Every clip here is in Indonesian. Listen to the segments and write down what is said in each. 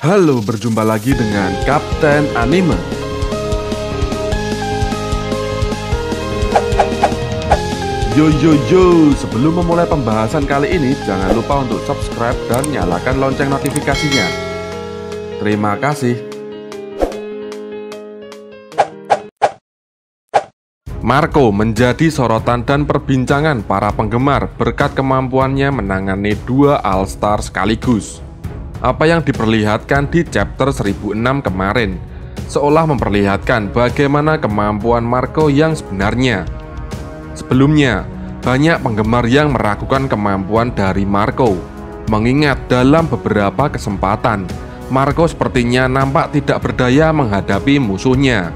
Halo, berjumpa lagi dengan Kapten Anime. Yo, sebelum memulai pembahasan kali ini, jangan lupa untuk subscribe dan nyalakan lonceng notifikasinya. Terima kasih. Marco menjadi sorotan dan perbincangan para penggemar berkat kemampuannya menangani dua All-Star sekaligus. Apa yang diperlihatkan di chapter 1006 kemarin seolah memperlihatkan bagaimana kemampuan Marco yang sebenarnya. Sebelumnya, banyak penggemar yang meragukan kemampuan dari Marco, mengingat dalam beberapa kesempatan Marco sepertinya nampak tidak berdaya menghadapi musuhnya.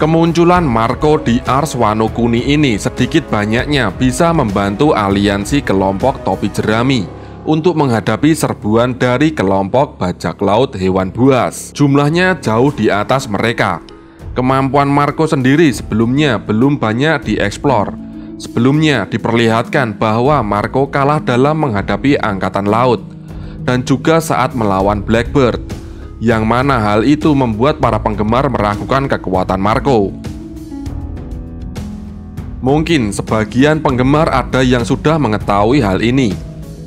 Kemunculan Marco di Ars Wano Kuni ini sedikit banyaknya bisa membantu aliansi kelompok topi jerami untuk menghadapi serbuan dari kelompok bajak laut hewan buas. Jumlahnya jauh di atas mereka. Kemampuan Marco sendiri sebelumnya belum banyak dieksplor. Sebelumnya diperlihatkan bahwa Marco kalah dalam menghadapi angkatan laut dan juga saat melawan Blackbird, yang mana hal itu membuat para penggemar meragukan kekuatan Marco. Mungkin sebagian penggemar ada yang sudah mengetahui hal ini,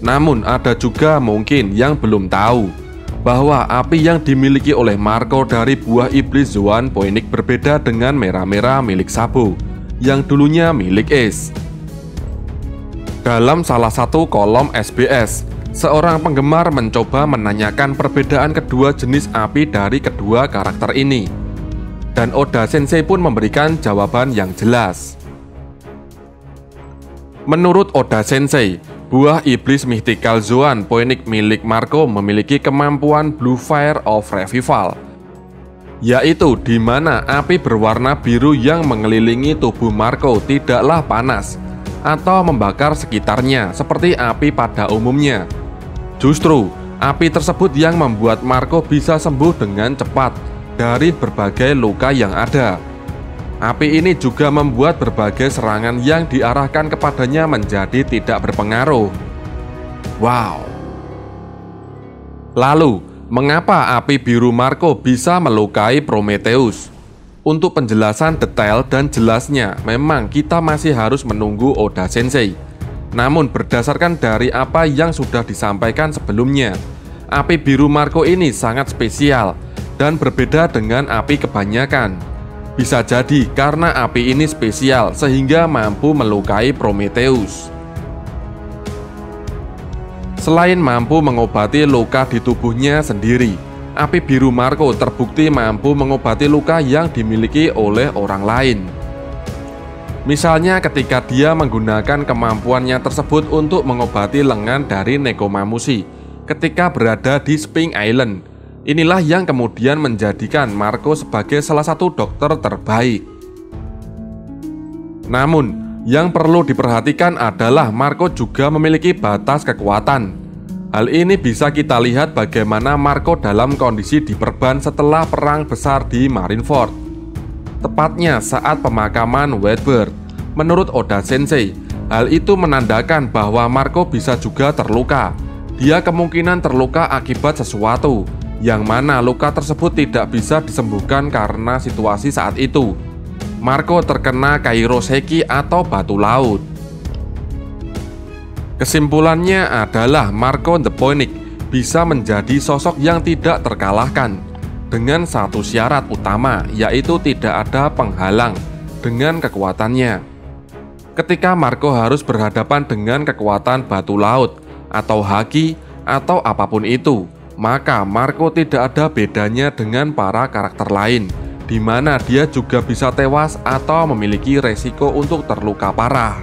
namun ada juga mungkin yang belum tahu bahwa api yang dimiliki oleh Marco dari buah iblis Zoan Phoenix berbeda dengan merah-merah milik Sabo yang dulunya milik Ace. Dalam salah satu kolom SBS, seorang penggemar mencoba menanyakan perbedaan kedua jenis api dari kedua karakter ini, dan Oda Sensei pun memberikan jawaban yang jelas. Menurut Oda Sensei, buah iblis mythical Zoan Phoenix milik Marco memiliki kemampuan Blue Fire of Revival, yaitu di mana api berwarna biru yang mengelilingi tubuh Marco tidaklah panas atau membakar sekitarnya seperti api pada umumnya. Justru, api tersebut yang membuat Marco bisa sembuh dengan cepat dari berbagai luka yang ada. Api ini juga membuat berbagai serangan yang diarahkan kepadanya menjadi tidak berpengaruh. Wow. Lalu, mengapa api biru Marco bisa melukai Prometheus? Untuk penjelasan detail dan jelasnya, memang kita masih harus menunggu Oda Sensei. Namun berdasarkan dari apa yang sudah disampaikan sebelumnya, api biru Marco ini sangat spesial dan berbeda dengan api kebanyakan. Bisa jadi karena api ini spesial sehingga mampu melukai Prometheus. Selain mampu mengobati luka di tubuhnya sendiri, api biru Marco terbukti mampu mengobati luka yang dimiliki oleh orang lain. Misalnya ketika dia menggunakan kemampuannya tersebut untuk mengobati lengan dari Nekomamushi ketika berada di Sphinx Island. Inilah yang kemudian menjadikan Marco sebagai salah satu dokter terbaik. Namun, yang perlu diperhatikan adalah Marco juga memiliki batas kekuatan. Hal ini bisa kita lihat bagaimana Marco dalam kondisi diperban setelah perang besar di Marineford, tepatnya saat pemakaman Whitebird. Menurut Oda Sensei, hal itu menandakan bahwa Marco bisa juga terluka. Dia kemungkinan terluka akibat sesuatu, yang mana luka tersebut tidak bisa disembuhkan karena situasi saat itu. Marco terkena kairoseki atau batu laut. Kesimpulannya adalah Marco the Phoenix bisa menjadi sosok yang tidak terkalahkan dengan satu syarat utama, yaitu tidak ada penghalang dengan kekuatannya. Ketika Marco harus berhadapan dengan kekuatan batu laut atau haki atau apapun itu, maka Marco tidak ada bedanya dengan para karakter lain, di mana dia juga bisa tewas atau memiliki resiko untuk terluka parah.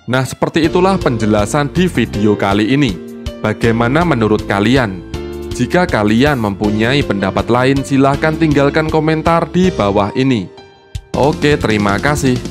Nah, seperti itulah penjelasan di video kali ini. Bagaimana menurut kalian? Jika kalian mempunyai pendapat lain, silahkan tinggalkan komentar di bawah ini. Oke, terima kasih.